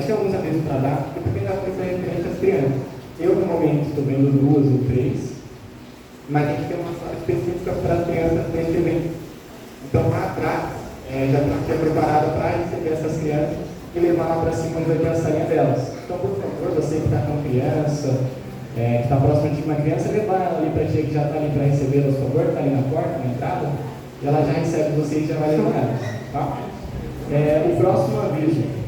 tinha alguns avisos para dar, porque a primeira coisa é referente às crianças. Eu, no momento, estou vendo 2 ou 3, mas a gente tem uma sala específica para as crianças nesse evento. Então, lá atrás, já tem que ser preparado para receber essas crianças e levar lá para cima onde vai ter a salinha delas. Então, por favor, você que está com criança, que está próximo de uma criança, levar ela ali para a tia que já está ali para recebê-la, por favor, está ali na porta, na entrada, e ela já recebe você e já vai levar elas. Tá? O próximo aviso,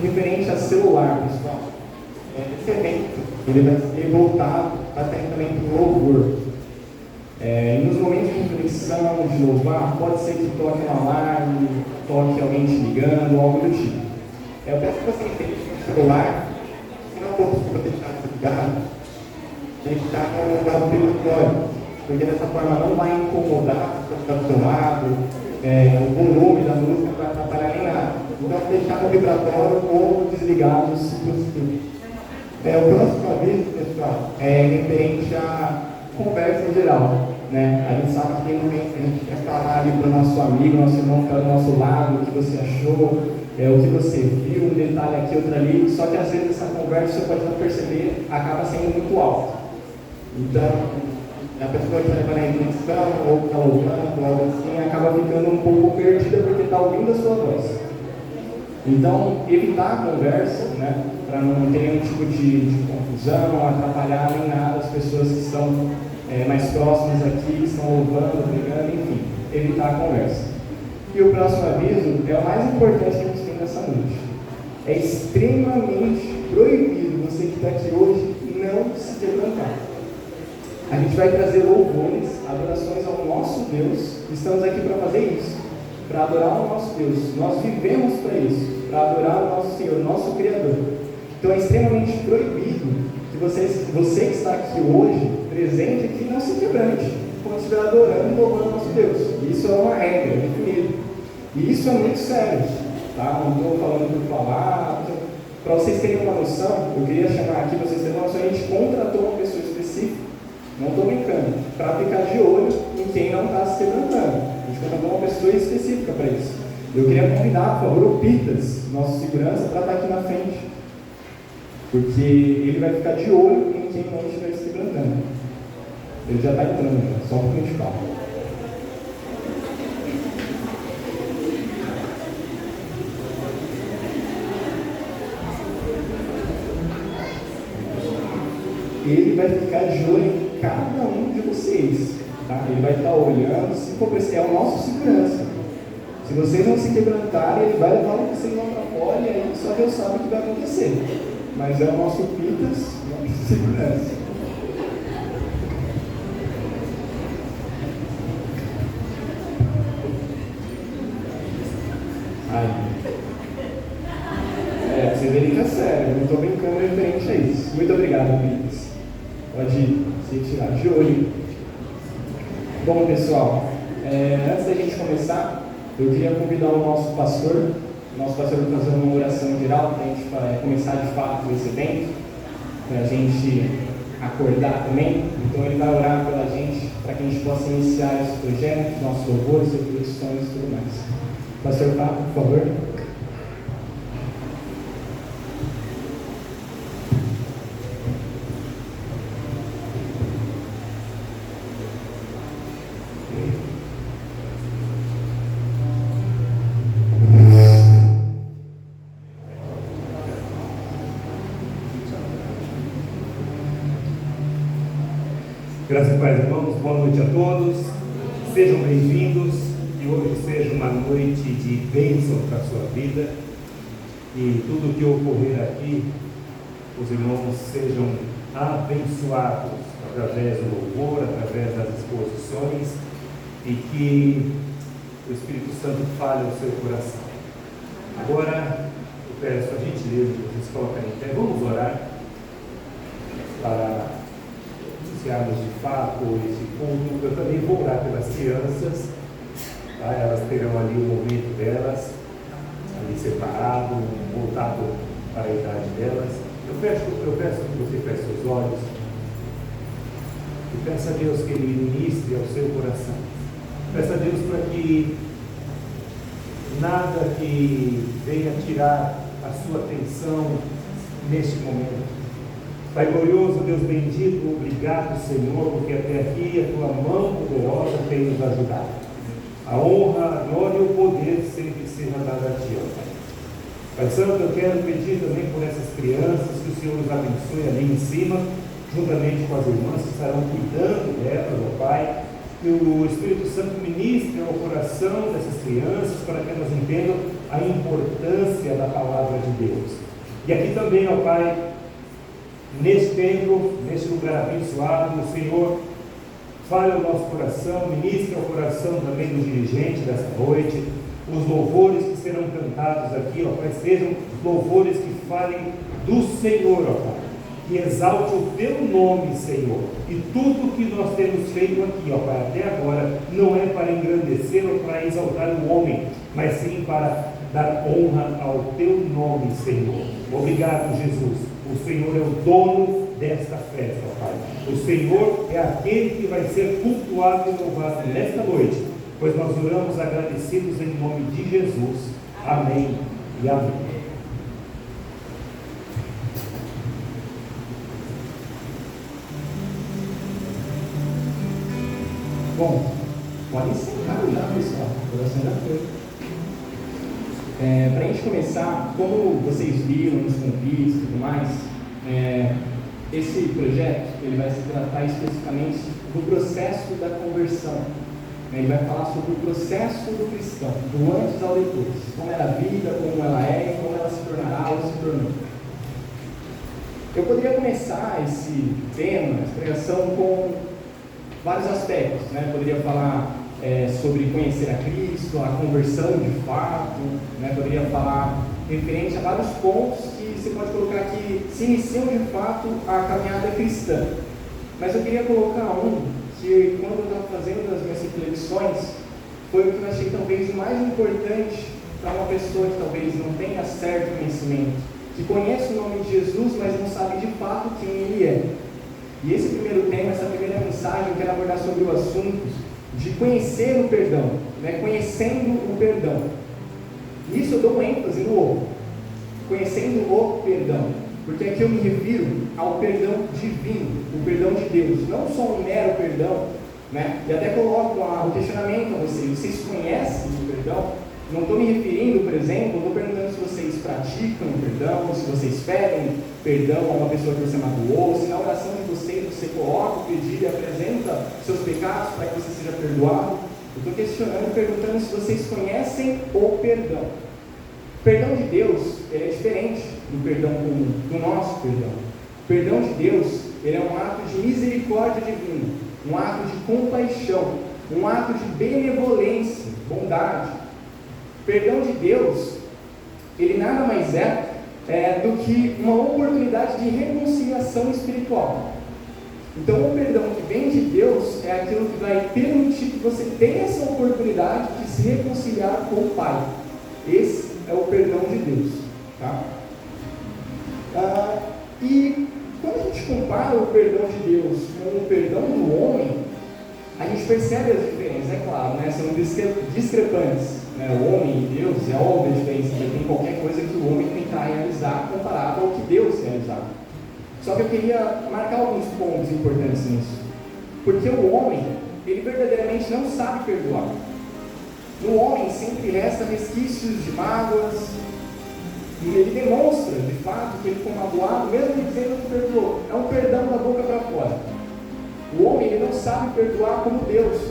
referente a celular, pessoal. Esse evento, ele vai ser voltado até também para o louvor. E nos momentos de reflexão, de louvar, pode ser que toque um alarme, toque alguém te ligando, algo do tipo. Eu peço que você entenda que o celular, se não for deixar desligado, tem que estar no lugar periférico, porque dessa forma não vai incomodar o que está do seu lado, o volume da música não vai atrapalhar nem nada. Então, deixar no vibratório ou desligado, se possível. O próximo aviso, pessoal, é referente à conversa em geral. Né? A gente sabe que tem momentos que a gente quer falar ali para o nosso amigo, nosso irmão que está do nosso lado, o que você achou, o que você viu, um detalhe aqui, outro ali, só que às vezes essa conversa, você pode não perceber, acaba sendo muito alta. Então, a pessoa que está levando a reflexão, ou que está louvando, algo assim, acaba ficando um pouco perdida porque está ouvindo a sua voz. Então, evitar a conversa, né, para não ter nenhum tipo de confusão, atrapalhar nem nada as pessoas que estão mais próximas aqui, que estão louvando, brigando, enfim, evitar a conversa. E o próximo aviso é o mais importante que a gente tem nessa noite. É extremamente proibido você que está aqui hoje não se quebrantar. A gente vai trazer louvores, adorações ao nosso Deus. Estamos aqui para fazer isso, para adorar o nosso Deus. Nós vivemos para isso, para adorar o nosso Senhor, nosso Criador. Então é extremamente proibido que você que está aqui hoje, presente aqui, não se quebrante quando estiver adorando e louvando o nosso Deus. Isso é uma regra definida. E isso é muito sério. Tá? Não estou falando por falar. Para vocês terem uma noção, eu queria chamar aqui, vocês terem uma noção, a gente contratou uma pessoa específica, não estou brincando, para ficar de olho em quem não está se quebrantando. A gente contratou uma pessoa específica para isso. Eu queria convidar, por favor, o Pitas, nosso segurança, para estar aqui na frente. Porque ele vai ficar de olho em quem não estiver se quebrantando. Ele já está entrando, só um pouquinho de calma. Ele vai ficar de olho em cada um de vocês. Tá? Ele vai estar olhando, se for preciso, é o nosso segurança. Se vocês não se quebrantarem, ele vai levar vocês lá para fora e aí só Deus sabe o que vai acontecer. Mas é o nosso Pitas, nosso segurança. Vocês verem que é sério, não estou brincando referente a isso. Muito obrigado, Pitas. Pode se tirar de olho. Bom, pessoal, antes da gente começar, eu queria convidar o nosso pastor vai fazer uma oração geral para a gente começar de fato esse evento, para a gente acordar também. Então ele vai orar pela gente, para que a gente possa iniciar esse projeto, nossos louvores, reflexões e tudo mais. Pastor Fábio, por favor. Graças e paz, irmãos, boa noite a todos, sejam bem-vindos, que hoje seja uma noite de bênção para a sua vida e tudo que ocorrer aqui, os irmãos sejam abençoados através do louvor, através das exposições e que o Espírito Santo fale ao seu coração. Agora, eu peço a gentileza de vocês colocarem em pé, vamos orar para iniciarmos de fato esse culto. Eu também vou orar pelas crianças, tá? Elas terão ali o momento delas, ali separado, voltado para a idade delas. Eu peço que você feche seus olhos e peça a Deus que Ele ministre ao seu coração. Peça a Deus para que nada que venha tirar a sua atenção neste momento. Pai glorioso, Deus bendito, obrigado, Senhor, porque até aqui a tua mão poderosa tem nos ajudado. A honra, a glória e o poder sempre seja dado a ti, ó Pai. Pai Santo, eu quero pedir também por essas crianças, que o Senhor os abençoe ali em cima, juntamente com as irmãs que estarão cuidando delas, ó Pai. Que o Espírito Santo ministre ao coração dessas crianças para que elas entendam a importância da palavra de Deus. E aqui também, ó Pai, neste templo, neste lugar abençoado, o Senhor fale ao nosso coração, ministre ao coração também do dirigente dessa noite. Os louvores que serão cantados aqui, ó Pai, sejam louvores que falem do Senhor, ó Pai, que exalte o teu nome, Senhor. E tudo que nós temos feito aqui, ó Pai, até agora, não é para engrandecer ou para exaltar o homem, mas sim para dar honra ao teu nome, Senhor. Obrigado, Jesus. O Senhor é o dono desta festa, ó Pai. O Senhor é aquele que vai ser cultuado e louvado nesta noite, pois nós oramos agradecidos em nome de Jesus. Amém e amém. Bom, podem sentar já, pessoal. A oração já foi. Para a gente começar, como vocês viram nos convites e tudo mais, esse projeto ele vai se tratar especificamente do processo da conversão. Ele vai falar sobre o processo do cristão, do antes ao depois, como era a vida, como ela é e como ela se tornará ou se tornou. Eu poderia começar esse tema, essa pregação, com vários aspectos, né? Poderia falar sobre conhecer a Cristo, a conversão de fato, né? Poderia falar referente a vários pontos que você pode colocar que se iniciam de fato a caminhada cristã. Mas eu queria colocar um que, quando eu estava fazendo as minhas reflexões, foi o que eu achei talvez o mais importante para uma pessoa que talvez não tenha certo conhecimento, que conhece o nome de Jesus, mas não sabe de fato quem ele é. E esse primeiro tema, essa primeira mensagem, eu quero abordar sobre o assunto de conhecer o perdão, né? Conhecendo o perdão. Nisso eu dou ênfase no o, conhecendo o perdão, porque aqui eu me refiro ao perdão divino, o perdão de Deus, não só um mero perdão, né? E até coloco o questionamento a vocês conhecem o perdão? Não estou me referindo, por exemplo, não estou perguntando se vocês praticam o perdão, se vocês pedem perdão a uma pessoa que você magoou, se na oração de vocês você coloca o pedido e apresenta seus pecados para que você seja perdoado. Eu estou questionando, perguntando se vocês conhecem o perdão. O perdão de Deus, ele é diferente do perdão comum, do nosso perdão. O perdão de Deus, ele é um ato de misericórdia divina, um ato de compaixão, um ato de benevolência, bondade. O perdão de Deus, ele nada mais é do que uma oportunidade de reconciliação espiritual. Então, o perdão que vem de Deus é aquilo que vai permitir que você tenha essa oportunidade de se reconciliar com o Pai. Esse é o perdão de Deus. Tá? E quando a gente compara o perdão de Deus com o perdão do homem, a gente percebe as diferenças, é claro, né? São discrepantes. Né? O homem e Deus, é óbvio a diferença, tem qualquer coisa que o homem tentar realizar comparado ao que Deus realizava. Só que eu queria marcar alguns pontos importantes nisso. Porque o homem, ele verdadeiramente não sabe perdoar. No homem sempre resta resquícios de mágoas, e ele demonstra, de fato, que ele ficou magoado, mesmo dizendo que perdoou. É um perdão da boca para fora. O homem, ele não sabe perdoar como Deus,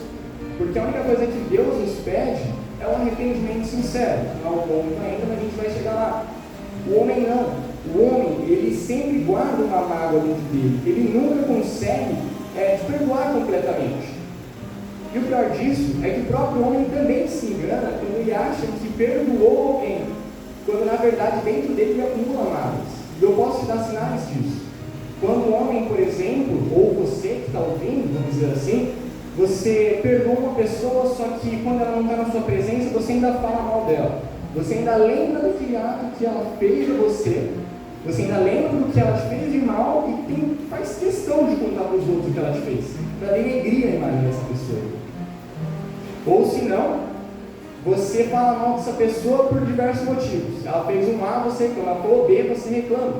porque a única coisa que Deus nos pede é um arrependimento sincero. Não é o ponto ainda, mas a gente vai chegar lá. O homem não. O homem, ele sempre guarda uma mágoa dentro dele. Ele nunca consegue perdoar completamente. E o pior disso é que o próprio homem também se engana quando ele acha que perdoou alguém, quando na verdade dentro dele ele acumula mágoas. E eu posso te dar sinais disso. Quando um homem, por exemplo, ou você que está ouvindo, vamos dizer assim, você perdoa uma pessoa, só que quando ela não está na sua presença, você ainda fala mal dela. Você ainda lembra daquele ato que ela fez a você, você ainda lembra do que ela te fez de mal e faz questão de contar para os outros o que ela te fez, para denegrir a imagem dessa pessoa. Ou se não, Você fala mal dessa pessoa por diversos motivos. Ela fez um A, você reclama. Ela falou B, você reclama.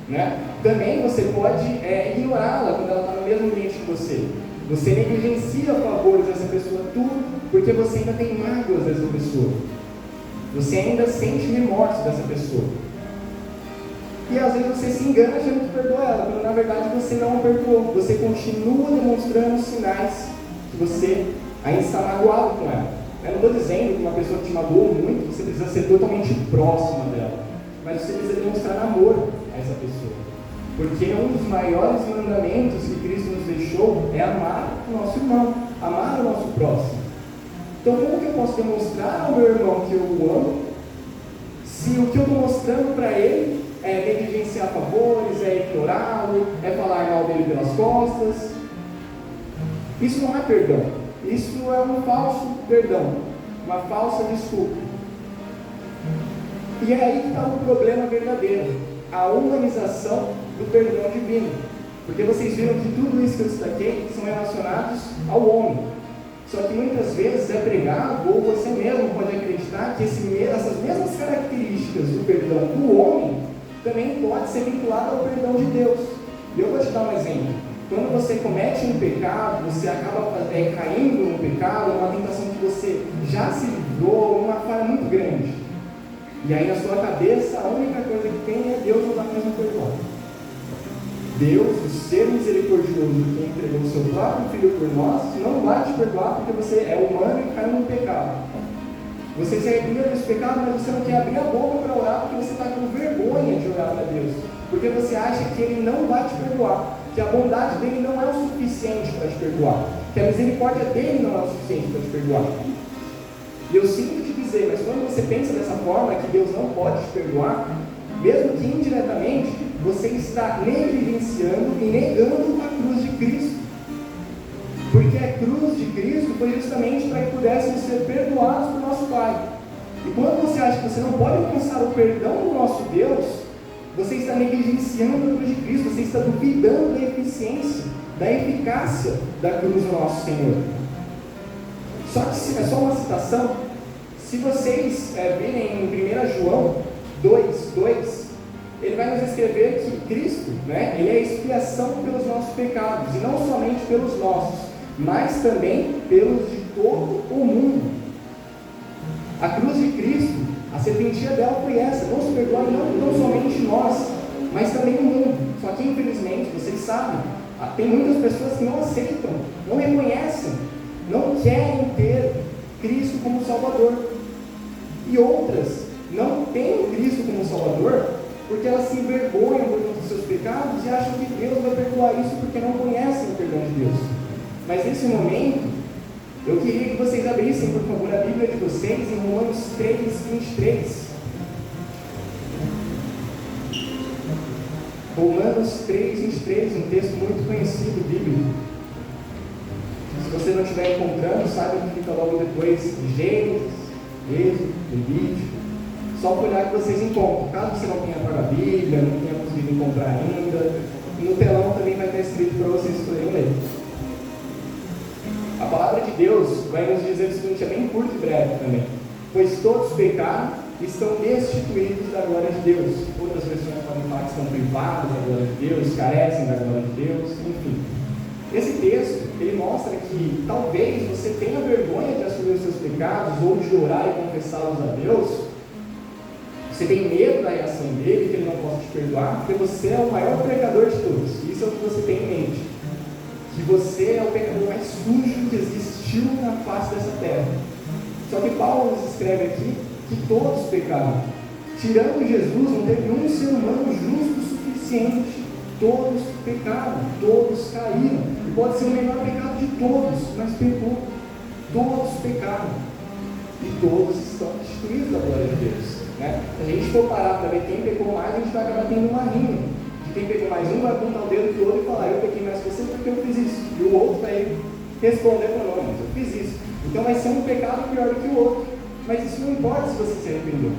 Né? Também você pode ignorá-la quando ela está no mesmo ambiente que você. Você negligencia favores dessa pessoa, tudo porque você ainda tem mágoas dessa pessoa. Você ainda sente remorso dessa pessoa. E às vezes você se engana achando que perdoa ela, quando na verdade você não a perdoou. Você continua demonstrando sinais que você ainda está magoado com ela. Eu não estou dizendo que uma pessoa que te magoou muito, você precisa ser totalmente próxima dela. Mas você precisa demonstrar amor a essa pessoa. Porque um dos maiores mandamentos que Cristo nos deixou é amar o nosso irmão, amar o nosso próximo. Então como que eu posso demonstrar ao meu irmão que eu o amo, se o que eu estou mostrando para ele é negligenciar favores, é ignorá-lo, é falar mal dele pelas costas? Isso não é perdão. Isso é um falso perdão, uma falsa desculpa. E é aí que está o problema verdadeiro, a humanização do perdão divino. Porque vocês viram que tudo isso que eu destaquei são relacionados ao homem. Só que muitas vezes é pregado, ou você mesmo pode acreditar, que essas mesmas características do perdão do homem também pode ser vinculado ao perdão de Deus. E eu vou te dar um exemplo. Quando você comete um pecado, você acaba caindo no pecado, uma tentação que você já se livrou, uma falha muito grande. E aí na sua cabeça, a única coisa que tem é Deus não vai mais me perdoar. Deus, o ser misericordioso que entregou o seu próprio Filho por nós, não vai te perdoar porque você é humano e caiu no pecado. Você se arrependeu desse pecado, mas você não quer abrir a boca para orar porque você está com vergonha de orar para Deus. Porque você acha que Ele não vai te perdoar, que a bondade dele não é o suficiente para te perdoar, que a misericórdia dele não é o suficiente para te perdoar. E eu sinto te dizer, mas quando você pensa dessa forma, que Deus não pode te perdoar, mesmo que indiretamente, você está negligenciando e negando a cruz de Cristo. Porque a cruz de Cristo foi justamente para que pudéssemos ser perdoados por nosso Pai. E quando você acha que você não pode alcançar o perdão do nosso Deus, você está negligenciando a cruz de Cristo, você está duvidando da eficiência, da eficácia da cruz do nosso Senhor. Só que é só uma citação. Se vocês virem em 1 João 2:2, ele vai nos escrever que Cristo, ele é a expiação pelos nossos pecados, e não somente pelos nossos, mas também pelos de todo o mundo. A cruz de Cristo, a serventia dela foi essa: não se perdoar não somente nós, mas também o mundo. Só que infelizmente, vocês sabem, tem muitas pessoas que não aceitam, não reconhecem, não querem ter Cristo como Salvador. E outras não têm Cristo como Salvador porque elas se envergonham por conta dos seus pecados e acham que Deus vai perdoar isso porque não conhecem o perdão de Deus. Mas nesse momento, eu queria que vocês abrissem, por favor, a Bíblia de vocês em Romanos 3:23. Romanos 3:23, um texto muito conhecido bíblico. Se você não estiver encontrando, saiba que fica logo depois de Gênesis, Êxodo, Levítico. Só por olhar que vocês encontram. Caso você não tenha para a Bíblia, não tenha conseguido encontrar ainda, no telão também vai estar escrito para vocês poderem ler. A palavra de Deus vai nos dizer o seguinte, é bem curto e breve também: pois todos pecaram e estão destituídos da glória de Deus. Outras versões podem falar que estão privados da glória de Deus, carecem da glória de Deus, enfim. Esse texto, ele mostra que talvez você tenha vergonha de assumir os seus pecados ou de orar e confessá-los a Deus. Você tem medo da reação dele, que ele não possa te perdoar, porque você é o maior pecador de todos. Isso é o que você tem em mente. Que você é o pecador mais sujo que existiu na face dessa terra. Só que Paulo nos escreve aqui que todos pecaram. Tirando Jesus, não teve um ser humano justo o suficiente. Todos pecaram, todos caíram. E pode ser o menor pecado de todos, mas pecou. Todos pecaram. E todos estão destituídos da glória de Deus. Se a gente for parar para ver quem pecou mais, a gente vai acabar tendo uma rima. De quem pecou mais, um vai apontar o dedo para o outro e falar: eu pequei mais que você porque eu fiz isso. E o outro vai responder: não, mas eu fiz isso. Então vai ser um pecado pior do que o outro. Mas isso não importa se você se arrependeu.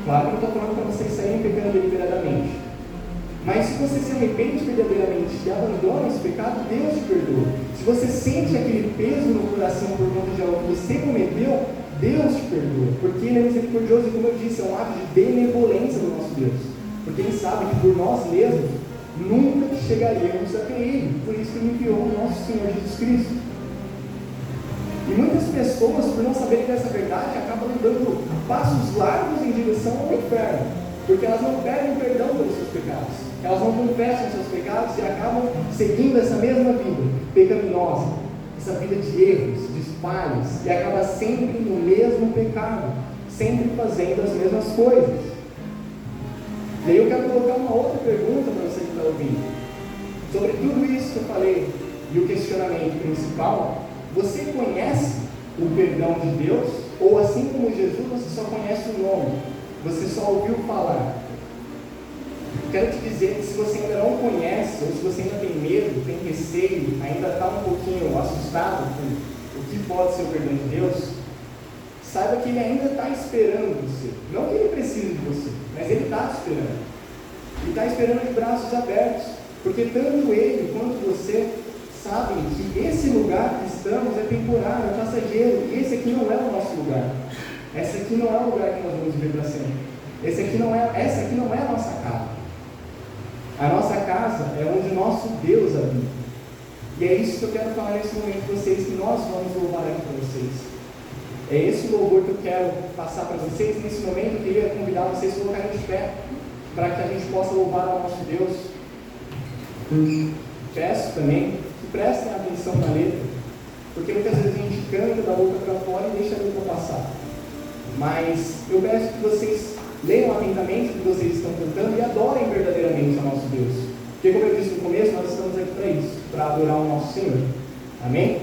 Claro que eu não estou falando para vocês saírem pecando deliberadamente. Mas se você se arrepende verdadeiramente e abandona esse pecado, Deus te perdoa. Se você sente aquele peso no coração por conta de algo que você cometeu, Deus te perdoa, porque Ele é misericordioso e, como eu disse, é um ato de benevolência do nosso Deus, porque Ele sabe que por nós mesmos nunca chegaríamos até Ele, por isso que Ele enviou o nosso Senhor Jesus Cristo. E muitas pessoas, por não saberem dessa verdade, acabam dando passos largos em direção ao inferno, porque elas não pedem perdão pelos seus pecados, elas não confessam seus pecados e acabam seguindo essa mesma vida pecaminosa, essa vida de erros, de falhas, e acaba sempre no mesmo pecado, sempre fazendo as mesmas coisas. E aí eu quero colocar uma outra pergunta para você que está ouvindo. Sobre tudo isso que eu falei, e o questionamento principal, você conhece o perdão de Deus? Ou assim como Jesus, você só conhece o nome? Você só ouviu falar? Quero te dizer que se você ainda não conhece, ou se você ainda tem medo, tem receio, ainda está um pouquinho assustado com o que pode ser o perdão de Deus, saiba que Ele ainda está esperando você. Não que Ele precise de você, mas Ele está te esperando. Ele está esperando de braços abertos, porque tanto Ele quanto você sabem que esse lugar que estamos é temporário, é passageiro, e esse aqui não é o nosso lugar. Esse aqui não é o lugar que nós vamos viver para sempre. Essa aqui não é a nossa casa. A nossa casa é onde nosso Deus habita. E é isso que eu quero falar nesse momento para vocês, que nós vamos louvar aqui para vocês. É esse louvor que eu quero passar para vocês. Nesse momento eu queria convidar vocês a colocarem de pé, para que a gente possa louvar ao nosso Deus. Peço também que prestem atenção na letra, porque muitas vezes a gente canta da boca para fora e deixa a letra passar. Mas eu peço que vocês leiam atentamente o que vocês estão cantando e adorem verdadeiramente ao nosso Deus. Porque, como eu disse no começo, nós estamos aqui para isso, para adorar o nosso Senhor. Amém?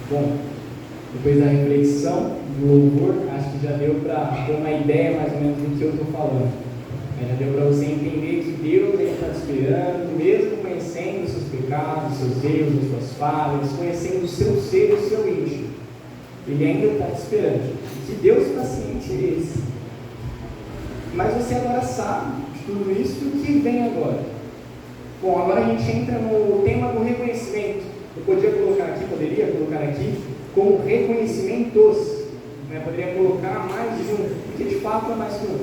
Bom, depois da reflexão, do louvor, acho que já deu para ter uma ideia mais ou menos do que eu estou falando. Já deu para você entender que Deus está te esperando, mesmo conhecendo os seus pecados, os seus erros, as suas falhas, conhecendo o seu ser e o seu íntimo. Ele ainda está te esperando. Que Deus paciente é esse. Mas você agora sabe de tudo isso e o que vem agora. Bom, agora a gente entra no tema do reconhecimento. Eu poderia colocar aqui como reconhecimentos. Poderia colocar mais de um, porque de fato é mais que um.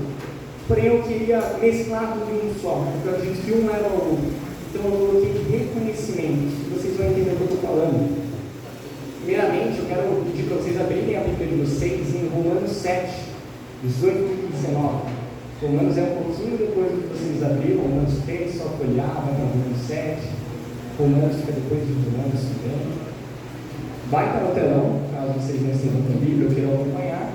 Porém eu queria mesclar tudo em um só, porque eu acredito que um leva ao outro. Então eu coloquei reconhecimento, e vocês vão entender o que eu estou falando. Primeiramente, eu quero pedir para vocês abrirem a Bíblia de vocês em Romanos 7, 18 e 19. Romanos é um pouquinho depois do que vocês abriram, Romanos 3, só folhear, vai para Romanos 7. Romanos fica depois de Romanos também. Vai para o telão, caso vocês não estejam com a Bíblia ou queiram acompanhar.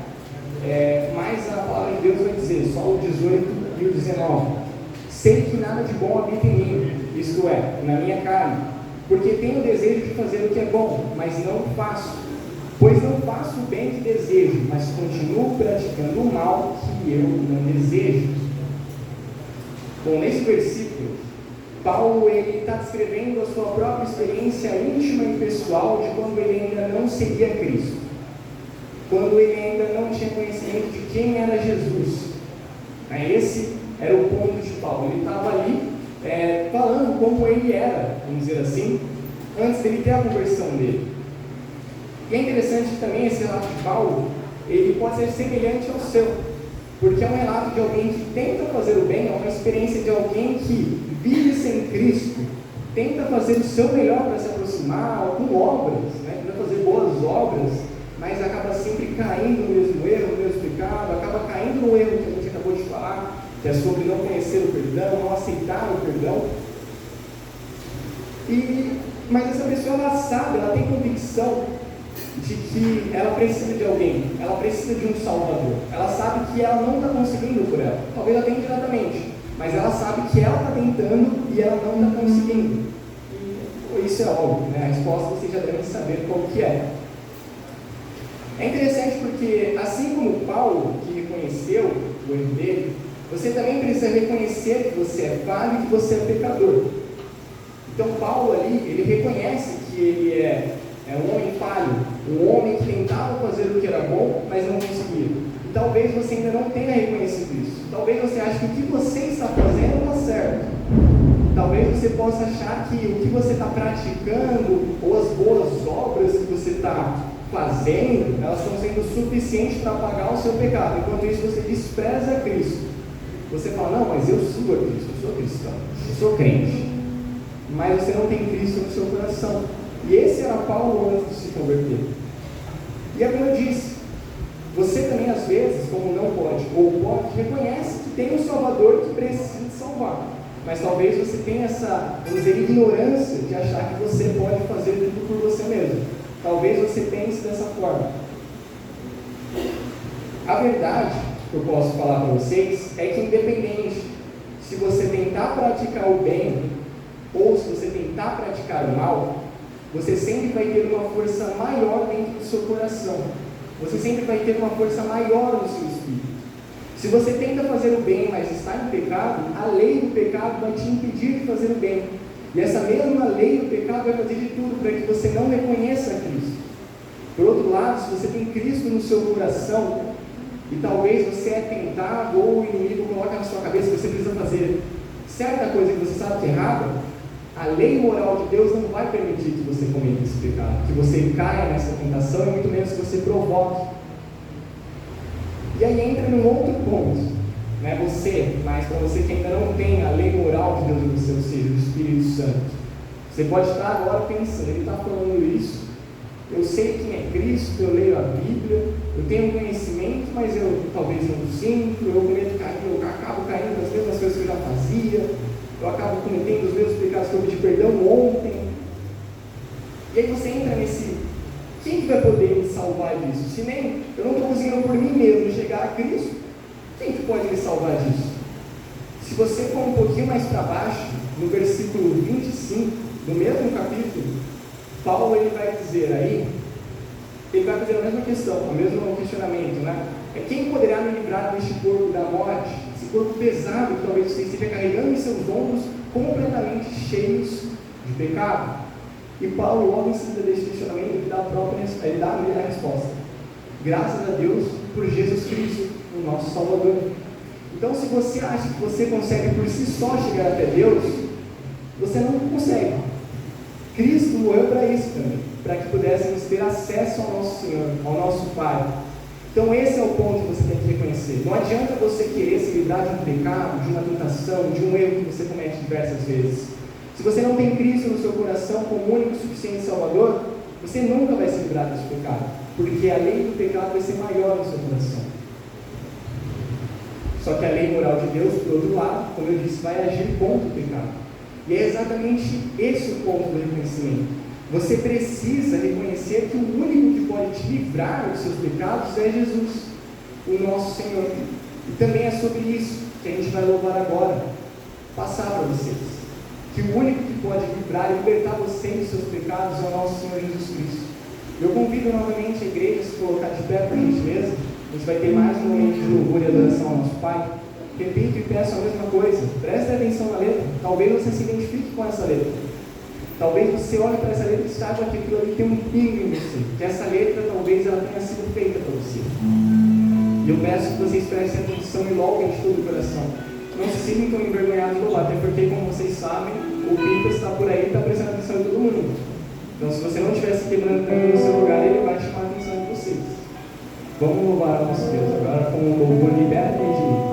Mas a palavra de Deus vai dizer, só o 18 e o 19. Sei que nada de bom habita em mim, isto é, na minha carne, porque tenho o desejo de fazer o que é bom, mas não faço. Pois não faço o bem que desejo, mas continuo praticando o mal que eu não desejo. Bom, nesse versículo, Paulo está descrevendo a sua própria experiência íntima e pessoal de quando ele ainda não seguia Cristo. Quando ele ainda não tinha conhecimento de quem era Jesus. Esse era o ponto de Paulo. Ele estava ali falando como ele era, vamos dizer assim, antes dele ter a conversão dele. E é interessante que também esse relato de Paulo, ele pode ser semelhante ao seu, porque é um relato de alguém que tenta fazer o bem, é uma experiência de alguém que vive sem Cristo, tenta fazer o seu melhor para se aproximar, com obras, tenta fazer boas obras, mas acaba sempre caindo no mesmo erro, no mesmo pecado, acaba caindo no erro que a gente acabou de falar, que é sobre não conhecer o perdão, não aceitar o perdão. Mas essa pessoa, ela sabe, ela tem convicção de que ela precisa de alguém, ela precisa de um salvador. Ela sabe que ela não está conseguindo por ela, talvez até indiretamente, mas ela sabe que ela está tentando e ela não está conseguindo. E isso é óbvio, a resposta vocês já devem saber qual que é. É interessante porque, assim como Paulo, que reconheceu o erro dele, você também precisa reconhecer que você é falho e que você é pecador. Então Paulo ali, ele reconhece que ele é um homem falho, um homem que tentava fazer o que era bom, mas não conseguia. E talvez você ainda não tenha reconhecido isso. Talvez você ache que o que você está fazendo não está certo. Talvez você possa achar que o que você está praticando, ou as boas obras que você está fazendo, elas estão sendo suficientes para apagar o seu pecado. Enquanto isso, você despreza Cristo. Você fala, não, mas eu sigo a Cristo, eu sou cristão, eu sou crente. Mas você não tem Cristo no seu coração. E esse era Paulo antes de se converter. E é como eu disse, você também às vezes, como não pode ou pode, reconhece que tem um Salvador que precisa te salvar. Mas talvez você tenha essa, vamos dizer, ignorância de achar que você pode fazer tudo por você mesmo. Talvez você pense dessa forma. A verdade que eu posso falar para vocês é que, independente se você tentar praticar o bem ou se você tentar praticar o mal, você sempre vai ter uma força maior dentro do seu coração. Você sempre vai ter uma força maior no seu espírito. Se você tenta fazer o bem, mas está em pecado, a lei do pecado vai te impedir de fazer o bem. E essa mesma lei do pecado vai fazer de tudo para que você não reconheça Cristo. Por outro lado, se você tem Cristo no seu coração, e talvez você é tentado, ou o inimigo coloca na sua cabeça que você precisa fazer certa coisa que você sabe que é errada, a lei moral de Deus não vai permitir que você cometa esse pecado, que você caia nessa tentação, e muito menos que você provoque. E aí entra num outro ponto, mas para você que ainda não tem a lei moral de Deus no seu ser, o Espírito Santo, você pode estar agora pensando, ele está falando isso, eu sei quem é Cristo, eu leio a Bíblia, eu tenho conhecimento, mas eu talvez não sinto, eu acabo caindo nas mesmas coisas que eu já fazia, eu acabo cometendo os mesmos pecados que eu pedi perdão ontem. E aí você entra nesse, quem que vai poder me salvar disso? Se nem eu não estou conseguindo por mim mesmo chegar a Cristo, quem que pode me salvar disso? Se você for um pouquinho mais para baixo, no versículo 25, no mesmo capítulo, Paulo ele vai dizer aí ele vai fazer a mesma questão, o mesmo questionamento, né? É quem poderá me livrar deste corpo da morte? Esse corpo pesado que talvez você esteja carregando em seus ombros, completamente cheios de pecado. E Paulo, logo em seguida desse questionamento, ele dá a resposta. Graças a Deus por Jesus Cristo, o nosso Salvador. Então, se você acha que você consegue por si só chegar até Deus, você não consegue. Cristo morreu para isso também, para que pudéssemos ter acesso ao nosso Senhor, ao nosso Pai. Então esse é o ponto que você tem que reconhecer. Não adianta você querer se livrar de um pecado, de uma tentação, de um erro que você comete diversas vezes. Se você não tem Cristo no seu coração como único e suficiente Salvador, você nunca vai se livrar desse pecado, porque a lei do pecado vai ser maior no seu coração. Só que a lei moral de Deus, por outro lado, como eu disse, vai agir contra o pecado. E é exatamente esse o ponto do reconhecimento. Você precisa reconhecer que o único que pode te livrar dos seus pecados é Jesus, o nosso Senhor. E também é sobre isso que a gente vai louvar agora, passar para vocês. Que o único que pode livrar e libertar você dos seus pecados é o nosso Senhor Jesus Cristo. Eu convido novamente a igreja a se colocar de pé, por gentileza. A gente vai ter mais um momento de louvor e adoração ao nosso Pai. Repito e peço a mesma coisa. Preste atenção na letra. Talvez você se identifique com essa letra. Talvez você olhe para essa letra e saiba que aquilo ali tem um pingo em você. Que essa letra talvez ela tenha sido feita para você. E eu peço que vocês prestem atenção e louvem de todo o coração. Não se sintam envergonhados de louvar, até porque, como vocês sabem, o Pipa está por aí e está prestando atenção em todo mundo. Então, se você não estivesse quebrando no seu lugar, ele vai chamar a atenção de vocês. Vamos louvar o nosso Deus agora com o louvor Liberta de mim.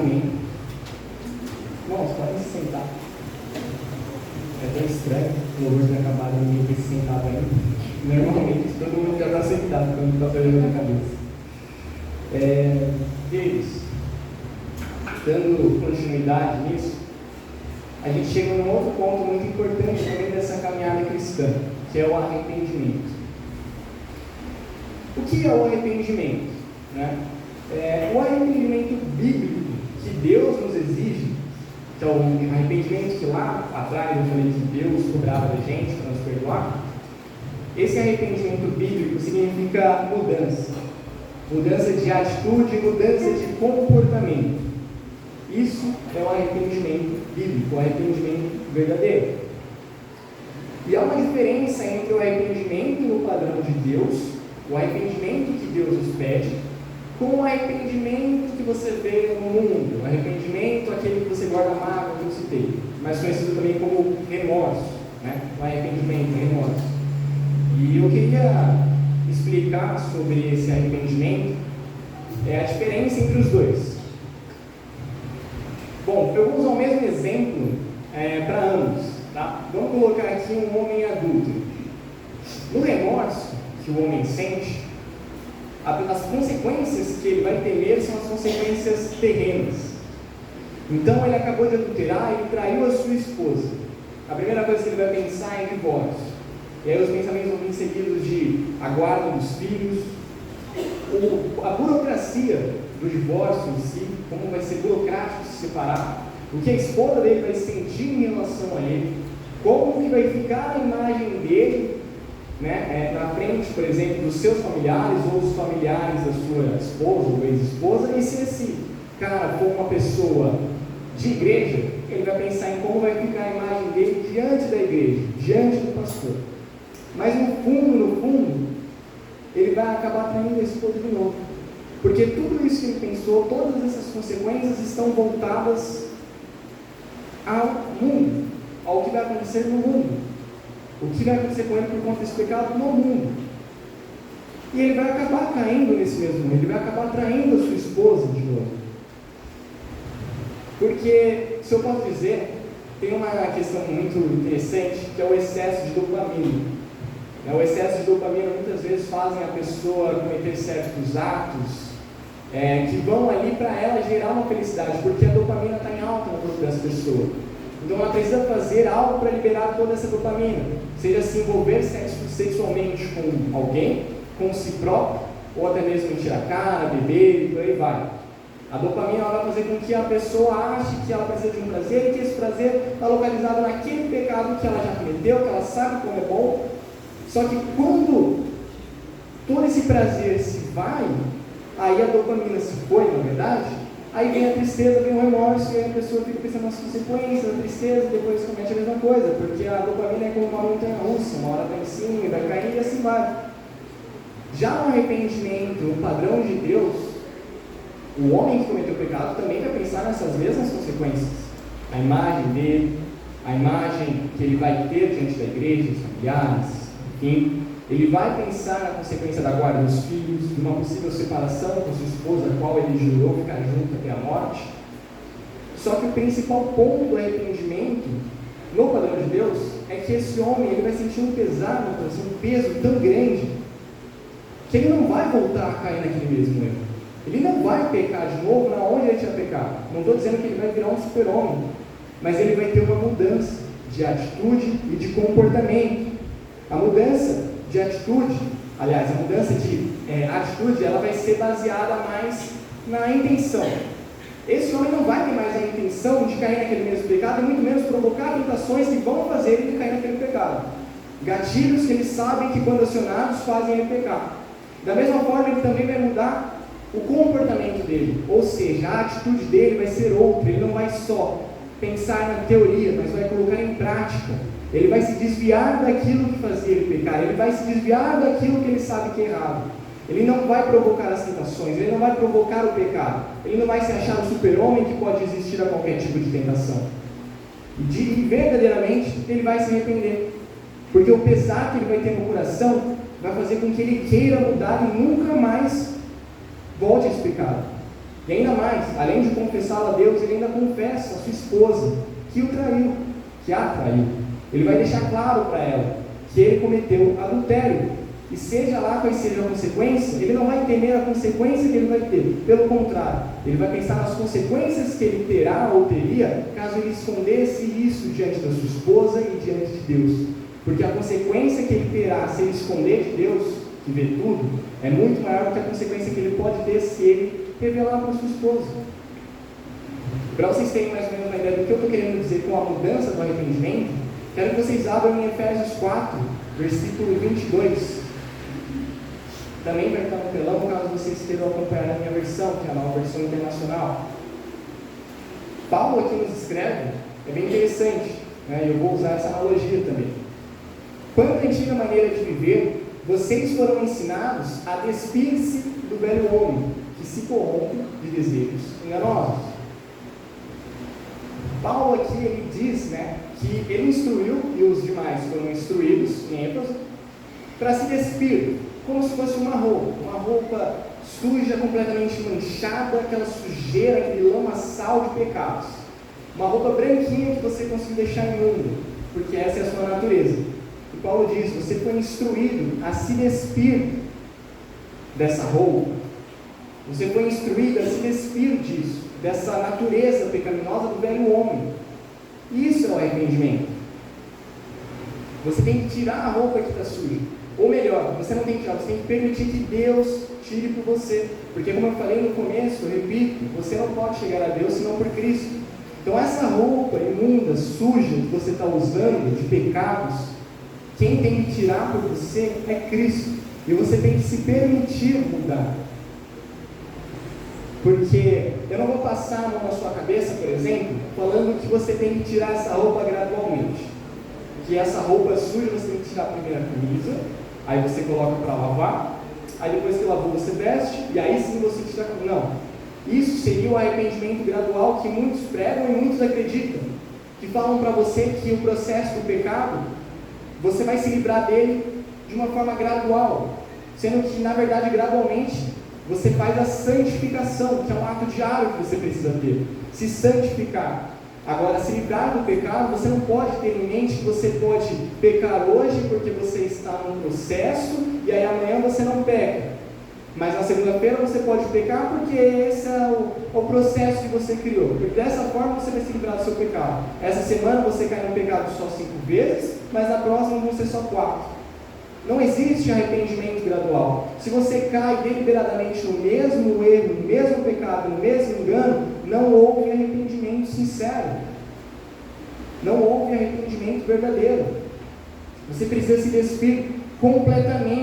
Amém. Bom, vocês podem se sentar. É tão estranho, o louvor ter acabado e ninguém ter se sentado ainda. Normalmente todo mundo já está sentado quando está olhando na cabeça. Queridos, dando continuidade nisso, a gente chega num outro ponto muito importante também dessa caminhada cristã, que é o arrependimento. O que é o arrependimento? Né? O arrependimento bíblico que Deus nos exige, que é o arrependimento que lá atrás eu falei que Deus cobrava da gente para nos perdoar. Esse arrependimento bíblico significa mudança. Mudança de atitude, mudança de comportamento. Isso é o arrependimento bíblico, o arrependimento verdadeiro. E há uma diferença entre o arrependimento no padrão de Deus, o arrependimento que Deus nos pede, com o arrependimento que você vê no mundo, o arrependimento, aquele que você guarda mágoa, que eu citei, mas conhecido também como remorso, né? O arrependimento, remorso. E eu queria explicar sobre esse arrependimento, a diferença entre os dois. Bom, eu vou usar o mesmo exemplo para ambos, tá? Vamos colocar aqui um homem adulto. No remorso que o homem sente, as consequências que ele vai temer são as consequências terrenas. Então ele acabou de adulterar, ele traiu a sua esposa. A primeira coisa que ele vai pensar é em divórcio. E aí os pensamentos vão vir seguidos de a guarda dos filhos, a burocracia do divórcio em si, como vai ser burocrático se separar, o que a esposa dele vai sentir em relação a ele, como que vai ficar a imagem dele, né, na frente, por exemplo, dos seus familiares ou dos familiares da sua esposa ou ex-esposa. E se esse cara for uma pessoa de igreja, ele vai pensar em como vai ficar a imagem dele diante da igreja, diante do pastor. Mas no fundo, ele vai acabar traindo a esposa de novo. Porque tudo isso que ele pensou, todas essas consequências estão voltadas ao mundo, ao que vai acontecer no mundo. O que vai acontecer com ele por conta desse pecado no mundo. E ele vai acabar caindo nesse mesmo mundo, ele vai acabar traindo a sua esposa de novo. Porque, se eu posso dizer, tem uma questão muito interessante, que é o excesso de dopamina. O excesso de dopamina muitas vezes fazem a pessoa cometer certos atos que vão ali para ela gerar uma felicidade, porque a dopamina está em alta no corpo dessa pessoa. Então ela precisa fazer algo para liberar toda essa dopamina, seja se envolver sexualmente com alguém, com si próprio, ou até mesmo encher a cara, beber e por aí vai. A dopamina ela vai fazer com que a pessoa ache que ela precisa de um prazer e que esse prazer está localizado naquele pecado que ela já cometeu, que ela sabe como é bom. Só que quando todo esse prazer se vai, aí a dopamina se foi, na verdade, aí vem a tristeza, vem o remorso, e aí a pessoa fica pensando nas consequências da tristeza, depois comete a mesma coisa, porque a dopamina é como uma montanha russa, uma hora está em cima e vai cair e assim vai. Já no arrependimento, no padrão de Deus, o homem que cometeu o pecado também vai pensar nessas mesmas consequências. A imagem dele, a imagem que ele vai ter diante da igreja, dos familiares, enfim. Ele vai pensar na consequência da guarda dos filhos, de uma possível separação com sua esposa, a qual ele jurou ficar junto até a morte. Só que o principal ponto do arrependimento, no padrão de Deus, é que esse homem ele vai sentir um pesar no coração, um peso tão grande, que ele não vai voltar a cair naquele mesmo erro. Ele não vai pecar de novo na onde ele tinha pecado. Não estou dizendo que ele vai virar um super-homem, mas ele vai ter uma mudança de atitude e de comportamento. A mudança de atitude, aliás, a mudança de atitude, ela vai ser baseada mais na intenção. Esse homem não vai ter mais a intenção de cair naquele mesmo pecado, e muito menos provocar tentações que vão fazer ele cair naquele pecado. Gatilhos que ele sabe que, quando acionados, fazem ele pecar. Da mesma forma, ele também vai mudar o comportamento dele, ou seja, a atitude dele vai ser outra. Ele não vai só pensar na teoria, mas vai colocar em prática. Ele vai se desviar daquilo que fazia ele pecar, ele vai se desviar daquilo que ele sabe que é errado. Ele não vai provocar as tentações, ele não vai provocar o pecado, ele não vai se achar um super-homem que pode resistir a qualquer tipo de tentação. E verdadeiramente ele vai se arrepender, porque o pesar que ele vai ter no coração vai fazer com que ele queira mudar e nunca mais volte a esse pecado. E ainda mais, além de confessá-lo a Deus, ele ainda confessa a sua esposa que o traiu, que a traiu. Ele vai deixar claro para ela que ele cometeu adultério. E seja lá qual seja a consequência, ele não vai temer a consequência que ele vai ter. Pelo contrário, ele vai pensar nas consequências que ele terá ou teria caso ele escondesse isso diante da sua esposa e diante de Deus. Porque a consequência que ele terá se ele esconder de Deus, que vê tudo, é muito maior do que a consequência que ele pode ter se ele revelar para sua esposa. Para vocês terem mais ou menos uma ideia do que eu estou querendo dizer com a mudança do arrependimento, quero que vocês abram em Efésios 4, versículo 22. Também vai estar no telão, caso vocês queiram acompanhar a minha versão, que é a nova versão internacional. Paulo aqui nos escreve, é bem interessante, né? Eu vou usar essa analogia também. Quanto à antiga maneira de viver, vocês foram ensinados a despir-se do velho homem, que se corrompe de desejos enganosos. Paulo aqui ele diz, né, que ele instruiu, e os demais foram instruídos, em ênfase, para se despir, como se fosse uma roupa suja, completamente manchada, aquela sujeira, aquele lamaçal de pecados. Uma roupa branquinha que você conseguiu deixar imunda, porque essa é a sua natureza. E Paulo diz, você foi instruído a se despir dessa roupa. Você foi instruído a se despir disso, dessa natureza pecaminosa do velho homem. Isso é o arrependimento. Você tem que tirar a roupa que está suja. Ou melhor, você não tem que tirar, você tem que permitir que Deus tire por você. Porque como eu falei no começo, eu repito, você não pode chegar a Deus senão por Cristo. Então essa roupa imunda, suja, que você está usando, de pecados, quem tem que tirar por você é Cristo. E você tem que se permitir mudar. Porque eu não vou passar a mão na sua cabeça, por exemplo, falando que você tem que tirar essa roupa gradualmente. Que essa roupa suja você tem que tirar primeiro a camisa, aí você coloca para lavar, aí depois que lavou você veste, e aí sim você tira a camisa. Não. Isso seria o arrependimento gradual que muitos pregam e muitos acreditam. Que falam para você que o processo do pecado, você vai se livrar dele de uma forma gradual. Sendo que, na verdade, gradualmente, você faz a santificação, que é um ato diário que você precisa ter. Se santificar. Agora, se livrar do pecado, você não pode ter em mente que você pode pecar hoje porque você está num processo e aí amanhã você não peca. Mas na segunda-feira você pode pecar porque esse é o processo que você criou. Porque dessa forma você vai se livrar do seu pecado. Essa semana você cai no pecado só 5 vezes, mas na próxima vão ser só 4. Não existe arrependimento gradual. Se você cai deliberadamente no mesmo erro, no mesmo pecado, no mesmo engano, não houve arrependimento sincero. Não houve arrependimento verdadeiro. Você precisa se despir completamente.